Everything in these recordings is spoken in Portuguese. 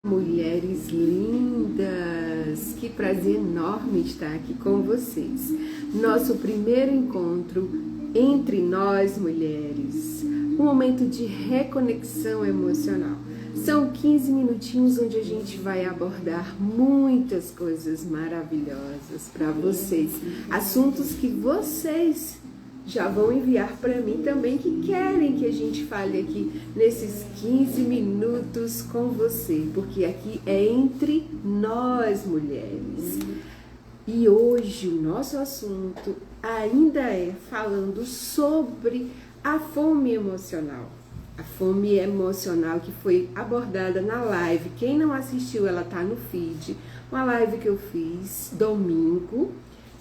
Mulheres lindas, que prazer enorme estar aqui com vocês. Nosso primeiro encontro entre nós mulheres, um momento de reconexão emocional. São 15 minutinhos onde a gente vai abordar muitas coisas maravilhosas para vocês, assuntos que vocês já vão enviar para mim também, que querem que a gente fale aqui nesses 15 minutos com você, porque aqui é entre nós mulheres. E hoje o nosso assunto ainda é falando sobre a fome emocional. A fome emocional que foi abordada na live. Quem não assistiu, ela tá no feed. Uma live que eu fiz domingo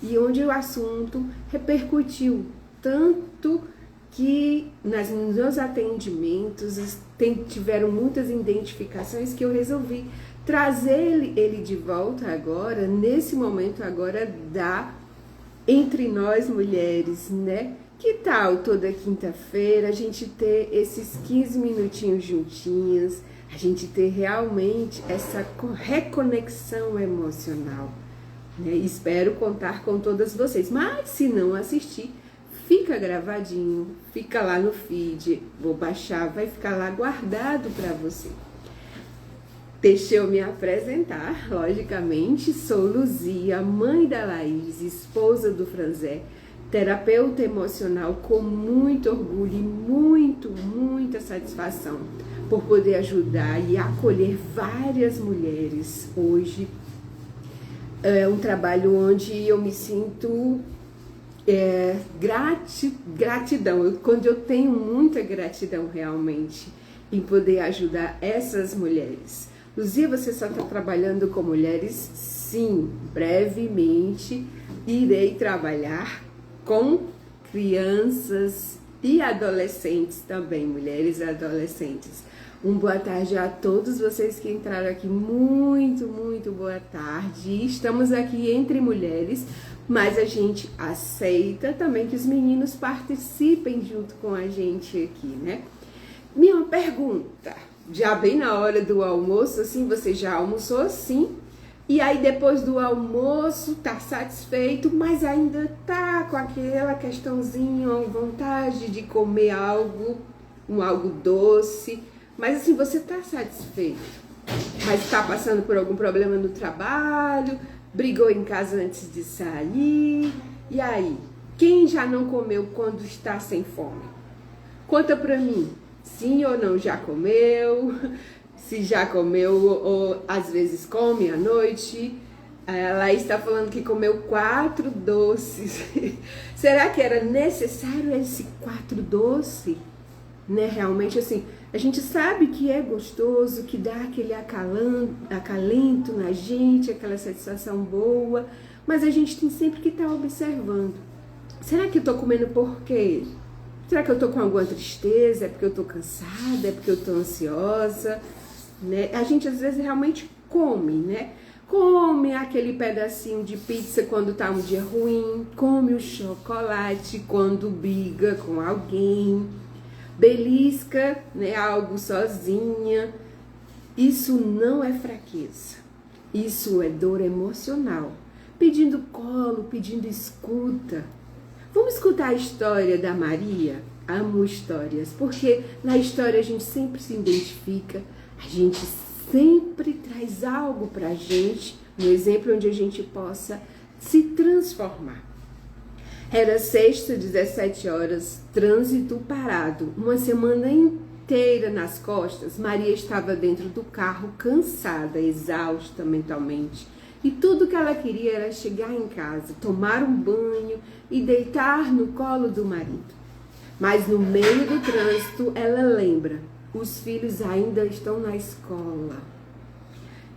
e onde o assunto repercutiu tanto que nos meus atendimentos tiveram muitas identificações que eu resolvi trazer ele de volta agora, nesse momento agora entre nós mulheres, né? Que tal toda quinta-feira a gente ter esses 15 minutinhos juntinhas, a gente ter realmente essa reconexão emocional, né? Espero contar com todas vocês, mas se não assistir, fica gravadinho, fica lá no feed, vou baixar, vai ficar lá guardado para você. Deixa eu me apresentar, logicamente, sou Luzia, mãe da Laís, esposa do Franzé, terapeuta emocional com muito orgulho e muita satisfação por poder ajudar e acolher várias mulheres hoje. É um trabalho onde eu me sinto gratidão, quando eu tenho muita gratidão realmente em poder ajudar essas mulheres. Luzia, você só está trabalhando com mulheres? Sim, brevemente irei trabalhar com crianças e adolescentes também, mulheres e adolescentes. Boa tarde a todos vocês que entraram aqui, muito boa tarde. Estamos aqui entre mulheres, mas a gente aceita também que os meninos participem junto com a gente aqui, né? Minha pergunta, já bem na hora do almoço, assim, você já almoçou, sim? E aí depois do almoço tá satisfeito, mas ainda tá com aquela questãozinha, vontade de comer algo doce, mas assim, você tá satisfeito, mas tá passando por algum problema no trabalho, brigou em casa antes de sair, e aí? Quem já não comeu quando está sem fome? Conta pra mim, sim ou não já comeu? Se já comeu ou às vezes come à noite. A Laís está falando que comeu 4 doces. Será que era necessário esse 4 doce? Né? Realmente assim, a gente sabe que é gostoso, que dá aquele acalento na gente, aquela satisfação boa, mas a gente tem sempre que estar observando. Será que eu tô comendo por quê? Será que eu tô com alguma tristeza? É porque eu tô cansada? É porque eu tô ansiosa? Né? A gente às vezes realmente come, né? Come aquele pedacinho de pizza quando tá um dia ruim, come o chocolate quando briga com alguém, belisca, né, algo sozinha. Isso não é fraqueza, isso é dor emocional, pedindo colo, pedindo escuta. Vamos escutar a história da Maria? Amo histórias, porque na história a gente sempre se identifica, a gente sempre traz algo pra gente, um exemplo onde a gente possa se transformar. Era sexta, 17 horas, trânsito parado, uma semana inteira nas costas. Maria estava dentro do carro, cansada, exausta mentalmente. E tudo que ela queria era chegar em casa, tomar um banho e deitar no colo do marido. Mas no meio do trânsito, ela lembra, os filhos ainda estão na escola.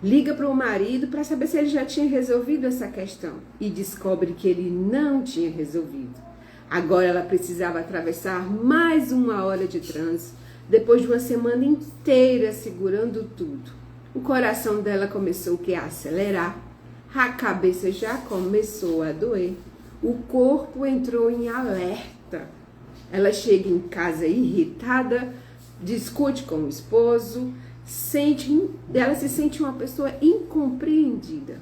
Liga para o marido para saber se ele já tinha resolvido essa questão e descobre que ele não tinha resolvido. Agora ela precisava atravessar mais 1 hora de trânsito, depois de uma semana inteira segurando tudo. O coração dela começou a acelerar, a cabeça já começou a doer, o corpo entrou em alerta. Ela chega em casa irritada, discute com o esposo, ela se sente uma pessoa incompreendida.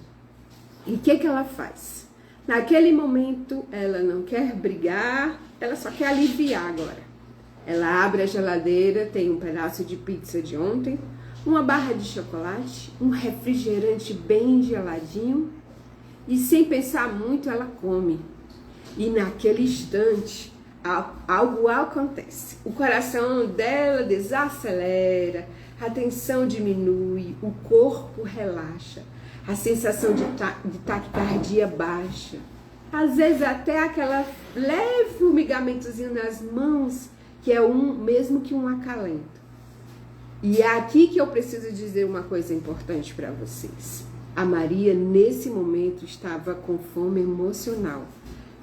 E o que ela faz? Naquele momento, ela não quer brigar, ela só quer aliviar agora. Ela abre a geladeira, tem um pedaço de pizza de ontem, uma barra de chocolate, um refrigerante bem geladinho e sem pensar muito ela come. E naquele instante algo acontece. O coração dela desacelera, a tensão diminui, o corpo relaxa, a sensação de taquicardia baixa. Às vezes até aquela leve formigamentozinho nas mãos, que é mesmo que um acalento. E é aqui que eu preciso dizer uma coisa importante para vocês. A Maria, nesse momento, estava com fome emocional.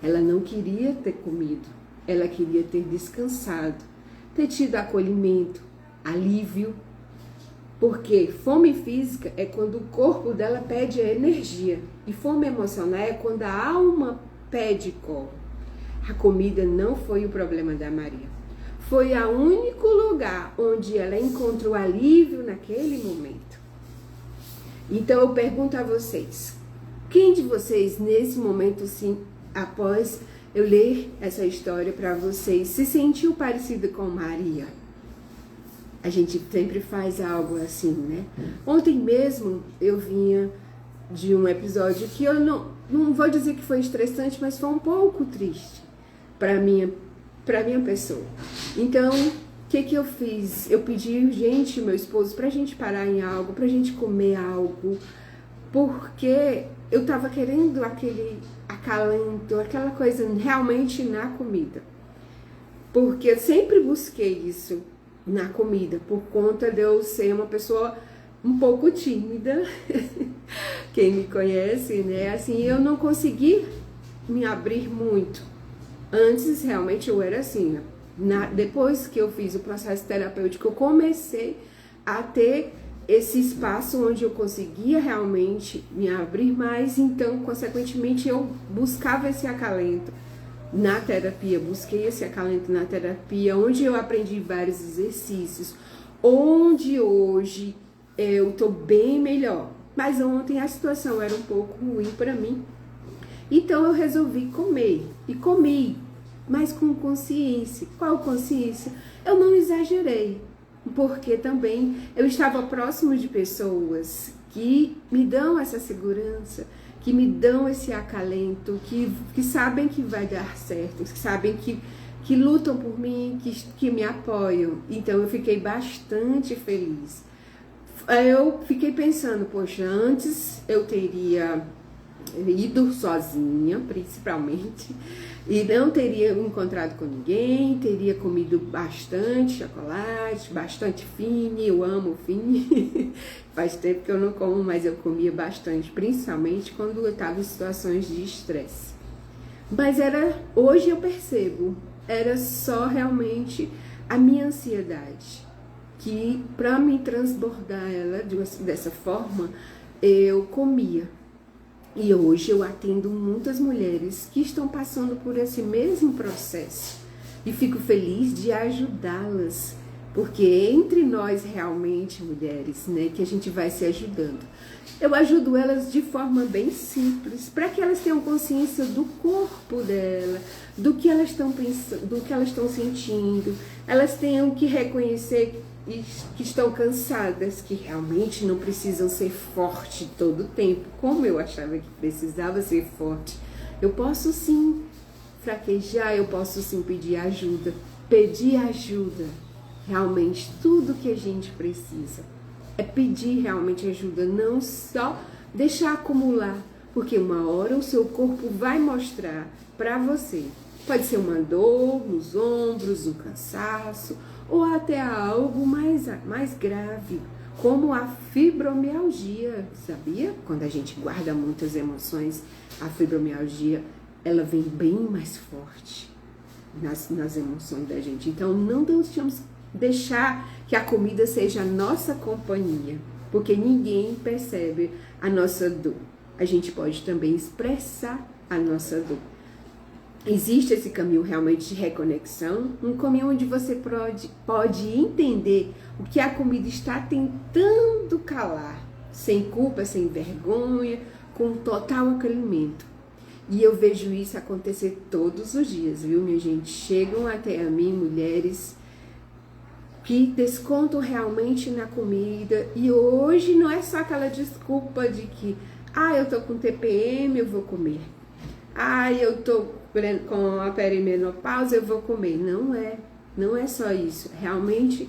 Ela não queria ter comido, ela queria ter descansado, ter tido acolhimento, alívio. Porque fome física é quando o corpo dela pede energia. E fome emocional é quando a alma pede colo. A comida não foi o problema da Maria. Foi o único lugar onde ela encontrou alívio naquele momento. Então eu pergunto a vocês, quem de vocês nesse momento, sim, após eu ler essa história para vocês, se sentiu parecido com Maria? A gente sempre faz algo assim, né? Ontem mesmo eu vinha de um episódio que eu não vou dizer que foi estressante, mas foi um pouco triste para minha pessoa. Então, o que eu fiz? Eu pedi urgente meu esposo pra gente parar em algo, pra gente comer algo, porque eu tava querendo aquele acalento, aquela coisa realmente na comida. Porque eu sempre busquei isso na comida, por conta de eu ser uma pessoa um pouco tímida. Quem me conhece, né? Assim, eu não consegui me abrir muito. Antes, realmente, eu era assim. Depois que eu fiz o processo terapêutico, eu comecei a ter esse espaço onde eu conseguia realmente me abrir mais. Então, consequentemente, eu buscava esse acalento na terapia. Busquei esse acalento na terapia, onde eu aprendi vários exercícios. Onde hoje eu estou bem melhor. Mas ontem a situação era um pouco ruim para mim. Então eu resolvi comer, e comi, mas com consciência. Qual consciência? Eu não exagerei, porque também eu estava próximo de pessoas que me dão essa segurança, que me dão esse acalento, que sabem que vai dar certo, que sabem que lutam por mim, que me apoiam. Então eu fiquei bastante feliz. Eu fiquei pensando, poxa, antes eu teria ido sozinha, principalmente, e não teria encontrado com ninguém, teria comido bastante chocolate, bastante fine, eu amo fine, faz tempo que eu não como, mas eu comia bastante, principalmente quando eu estava em situações de estresse. Mas hoje eu percebo, era só realmente a minha ansiedade, que para me transbordar ela dessa forma, eu comia. E hoje eu atendo muitas mulheres que estão passando por esse mesmo processo. E fico feliz de ajudá-las. Porque entre nós realmente, mulheres, né, que a gente vai se ajudando. Eu ajudo elas de forma bem simples, para que elas tenham consciência do corpo dela, do que elas estão pensando, do que elas estão sentindo. Elas tenham que reconhecer que estão cansadas, que realmente não precisam ser forte todo o tempo, como eu achava que precisava ser forte. Eu posso sim fraquejar, eu posso sim pedir ajuda. Pedir ajuda, realmente, tudo que a gente precisa é pedir realmente ajuda, não só deixar acumular, porque uma hora o seu corpo vai mostrar para você. Pode ser uma dor nos ombros, um cansaço, ou até algo mais grave, como a fibromialgia, sabia? Quando a gente guarda muitas emoções, a fibromialgia, ela vem bem mais forte nas emoções da gente. Então, não deixamos deixar que a comida seja a nossa companhia, porque ninguém percebe a nossa dor. A gente pode também expressar a nossa dor. existe esse caminho realmente de reconexão, um caminho onde você pode entender o que a comida está tentando calar, sem culpa, sem vergonha, com total acolhimento. E eu vejo isso acontecer todos os dias, viu, minha gente? Chegam até a mim mulheres que descontam realmente na comida, e hoje não é só aquela desculpa de que eu tô com TPM, eu vou comer. Eu tô com a perimenopausa, eu vou comer. Não é só isso. Realmente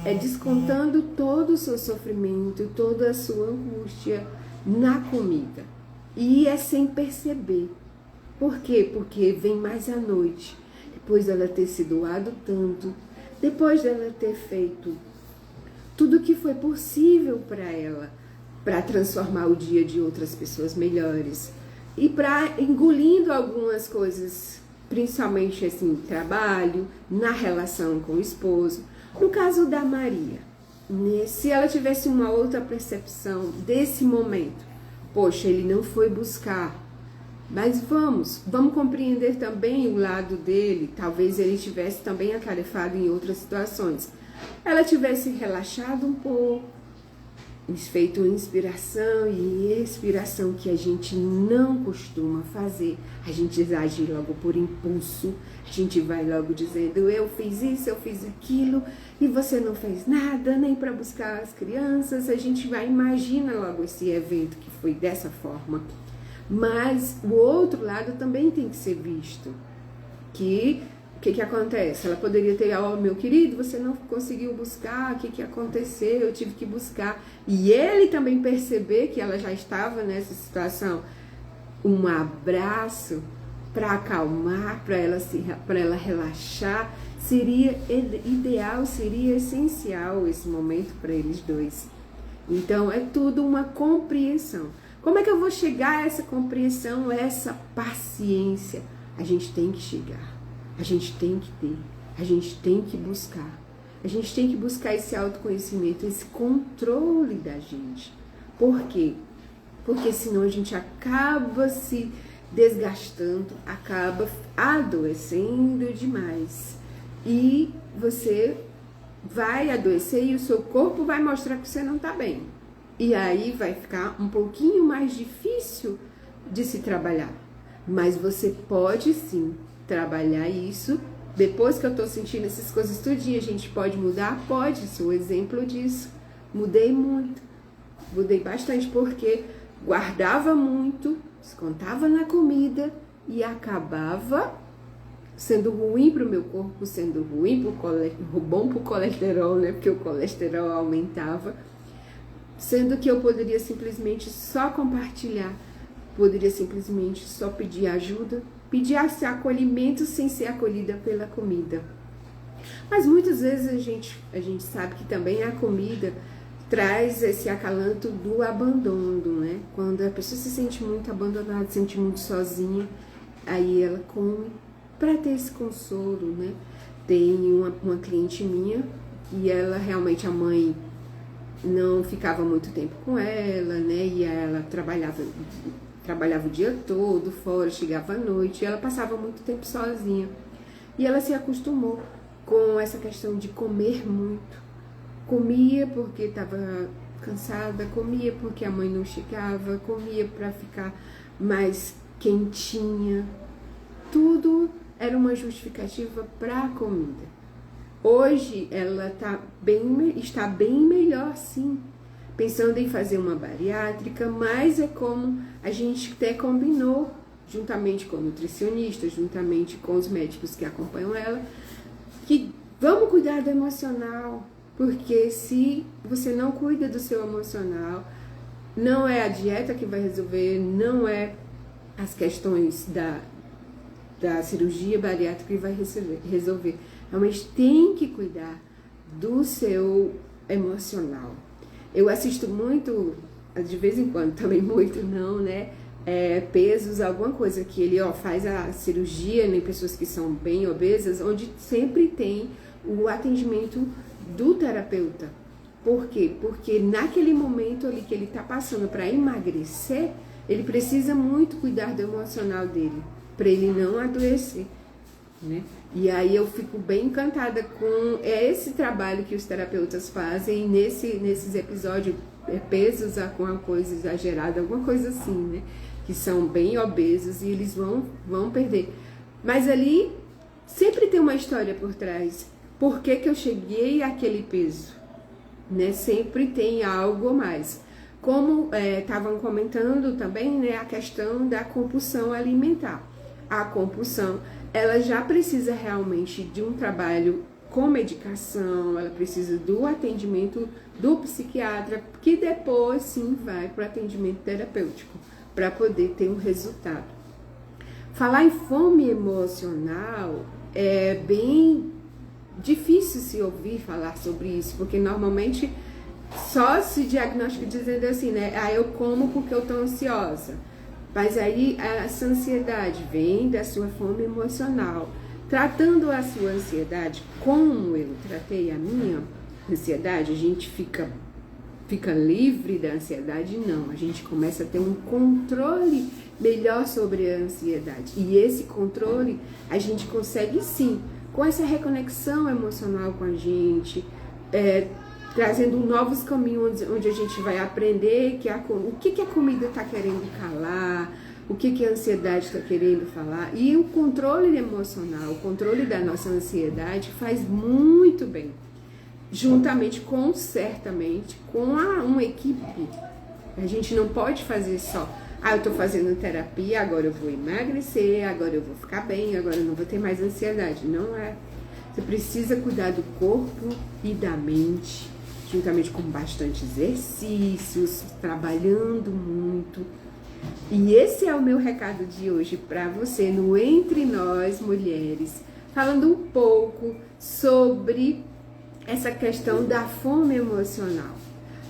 é descontando todo o seu sofrimento, toda a sua angústia na comida. E é sem perceber. Por quê? Porque vem mais à noite, depois dela ter se doado tanto, depois dela ter feito tudo o que foi possível para ela, para transformar o dia de outras pessoas melhores, e para engolindo algumas coisas, principalmente assim, trabalho, na relação com o esposo. No caso da Maria, né, se ela tivesse uma outra percepção desse momento, poxa, ele não foi buscar, mas vamos compreender também o lado dele. Talvez ele tivesse também atarefado em outras situações. Ela tivesse relaxado um pouco, feito uma inspiração e expiração, que a gente não costuma fazer. A gente age logo por impulso, a gente vai logo dizendo: eu fiz isso, eu fiz aquilo, e você não fez nada, nem para buscar as crianças. A gente imagina logo esse evento que foi dessa forma. Mas o outro lado também tem que ser visto. O que acontece? Ela poderia ter: meu querido, você não conseguiu buscar, o que aconteceu? Eu tive que buscar. E ele também perceber que ela já estava nessa situação. Um abraço para acalmar, para ela relaxar, seria ideal, seria essencial esse momento para eles dois. Então é tudo uma compreensão. Como é que eu vou chegar a essa compreensão, a essa paciência? A gente tem que chegar. A gente tem que ter, a gente tem que buscar. A gente tem que buscar esse autoconhecimento, esse controle da gente. Por quê? Porque senão a gente acaba se desgastando, acaba adoecendo demais. E você vai adoecer e o seu corpo vai mostrar que você não está bem. E aí vai ficar um pouquinho mais difícil de se trabalhar. Mas você pode sim trabalhar isso. Depois que eu tô sentindo essas coisas tudinho, a gente pode mudar? Pode, sou exemplo disso. Mudei muito, mudei bastante, porque guardava muito, descontava na comida e acabava sendo ruim para o meu corpo, sendo ruim bom para o colesterol, né? Porque o colesterol aumentava, sendo que eu poderia simplesmente só compartilhar, poderia simplesmente só pedir ajuda, pedir esse acolhimento sem ser acolhida pela comida. Mas muitas vezes a gente sabe que também a comida traz esse acalanto do abandono, né? Quando a pessoa se sente muito abandonada, se sente muito sozinha, aí ela come para ter esse consolo, né? Tem uma cliente minha e ela realmente, a mãe não ficava muito tempo com ela, né? E ela trabalhava o dia todo fora, chegava à noite, e ela passava muito tempo sozinha. E ela se acostumou com essa questão de comer muito. Comia porque estava cansada, comia porque a mãe não chegava, comia para ficar mais quentinha. Tudo era uma justificativa para a comida. Hoje ela está bem melhor, sim, pensando em fazer uma bariátrica, mas é como a gente até combinou, juntamente com o nutricionista, juntamente com os médicos que acompanham ela, que vamos cuidar do emocional, porque se você não cuida do seu emocional, não é a dieta que vai resolver, não é as questões da cirurgia bariátrica que vai resolver. Realmente tem que cuidar do seu emocional. Eu assisto muito, de vez em quando, também muito não, né? Pesos, alguma coisa que ele faz a cirurgia em pessoas que são bem obesas, onde sempre tem o atendimento do terapeuta. Por quê? Porque naquele momento ali que ele está passando para emagrecer, ele precisa muito cuidar do emocional dele. para ele não adoecer, né? E aí eu fico bem encantada com esse trabalho que os terapeutas fazem nesses episódios, pesos com uma coisa exagerada, alguma coisa assim, né? Que são bem obesos e eles vão perder. Mas ali sempre tem uma história por trás. Por que que eu cheguei àquele peso? Né? Sempre tem algo a mais. Como estavam comentando também, né, a questão da compulsão alimentar. A compulsão, ela já precisa realmente de um trabalho com medicação, ela precisa do atendimento do psiquiatra, que depois sim vai para o atendimento terapêutico, para poder ter um resultado. Falar em fome emocional é bem difícil se ouvir falar sobre isso, porque normalmente só se diagnostica dizendo assim, né? Eu como porque eu tô ansiosa. Mas aí essa ansiedade vem da sua fome emocional. Tratando a sua ansiedade como eu tratei a minha ansiedade, a gente fica livre da ansiedade? Não, a gente começa a ter um controle melhor sobre a ansiedade. E esse controle a gente consegue sim, com essa reconexão emocional com a gente, trazendo novos caminhos onde a gente vai aprender o que a comida está querendo calar, o que a ansiedade está querendo falar. E o controle emocional, o controle da nossa ansiedade faz muito bem, juntamente certamente com uma equipe. A gente não pode fazer só, eu estou fazendo terapia, agora eu vou emagrecer, agora eu vou ficar bem, agora eu não vou ter mais ansiedade. Não é. Você precisa cuidar do corpo e da mente, juntamente com bastante exercícios, trabalhando muito. E esse é o meu recado de hoje para você no Entre Nós Mulheres, falando um pouco sobre essa questão da fome emocional.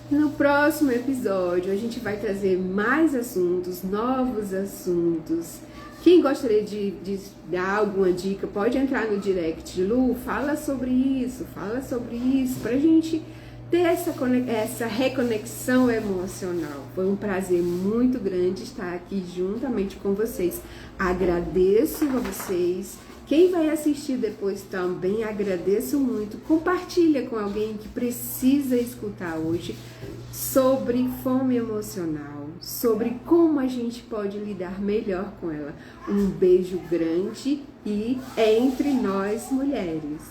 No próximo episódio a gente vai trazer mais assuntos, novos assuntos. Quem gostaria de dar alguma dica, pode entrar no direct. Lu, fala sobre isso, pra gente ter essa reconexão emocional. Foi um prazer muito grande estar aqui juntamente com vocês. Agradeço a vocês. Quem vai assistir depois também, agradeço muito. Compartilha com alguém que precisa escutar hoje sobre fome emocional, sobre como a gente pode lidar melhor com ela. Um beijo grande e entre nós mulheres.